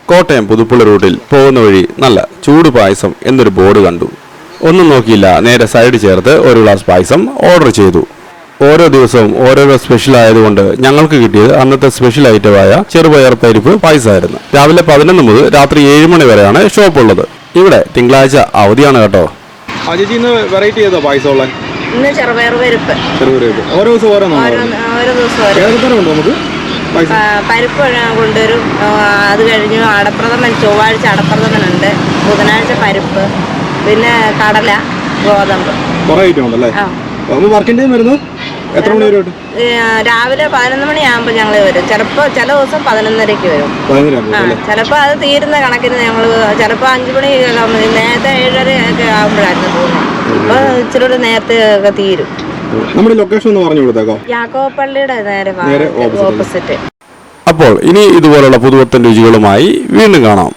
കോട്ടയം പുതുപ്പള്ളി റൂട്ടിൽ പോകുന്ന വഴി നല്ല ചൂട് പായസം എന്നൊരു ബോർഡ് കണ്ടു. ഒന്നും നോക്കിയില്ല, നേരെ സൈഡ് ചേർത്ത് ഒരു ഗ്ലാസ് പായസം ഓർഡർ ചെയ്തു. ഓരോ ദിവസവും ഓരോരോ സ്പെഷ്യൽ ആയതുകൊണ്ട് ഞങ്ങൾക്ക് കിട്ടിയത് അന്നത്തെ സ്പെഷ്യൽ ഐറ്റമായ ചെറുപയർ പരിപ്പ് പായസമായിരുന്നു. രാവിലെ 11 മുതൽ രാത്രി 7 മണി വരെയാണ് ഷോപ്പ് ഉള്ളത്. ഇവിടെ തിങ്കളാഴ്ച അവധിയാണ് കേട്ടോ. വെറൈറ്റി ഏതാ പായസം ഉള്ളത്? ഇന്ന് ചെറുപയർ പരിപ്പ്. ഓരോ ദിവസം ഓരോ പരിപ്പ് കൊണ്ടുവരും. അത് കഴിഞ്ഞ് അടപ്രഥമൻ, ചൊവ്വാഴ്ച അടപ്രഥമനുണ്ട്, ബുധനാഴ്ച പരിപ്പ്, പിന്നെ കടല, ഗോതമ്പ്. രാവിലെ 11 മണിയാകുമ്പോൾ ഞങ്ങൾ വരും. ചില ദിവസം 11:30 വരും. ചിലപ്പോൾ അത് തീരുന്ന കണക്കിന് ഞങ്ങൾ ചിലപ്പോൾ 5 മണി, നേരത്തെ 7:30 ആകുമ്പോഴായിരുന്നു പോകുന്നത്. ഇപ്പൊ ഇച്ചിരി നേരത്തെ ഒക്കെ തീരും. നമ്മുടെ ലൊക്കേഷൻ ഒന്ന് പറഞ്ഞു കൊടുത്തേക്കോ. യാക്കോപ്പള്ളിയുടെ നേരെ ഓപ്പോസിറ്റ്. അപ്പോൾ ഇനി ഇതുപോലുള്ള പുതുപുത്തൻ രുചികളുമായി വീണ്ടും കാണാം.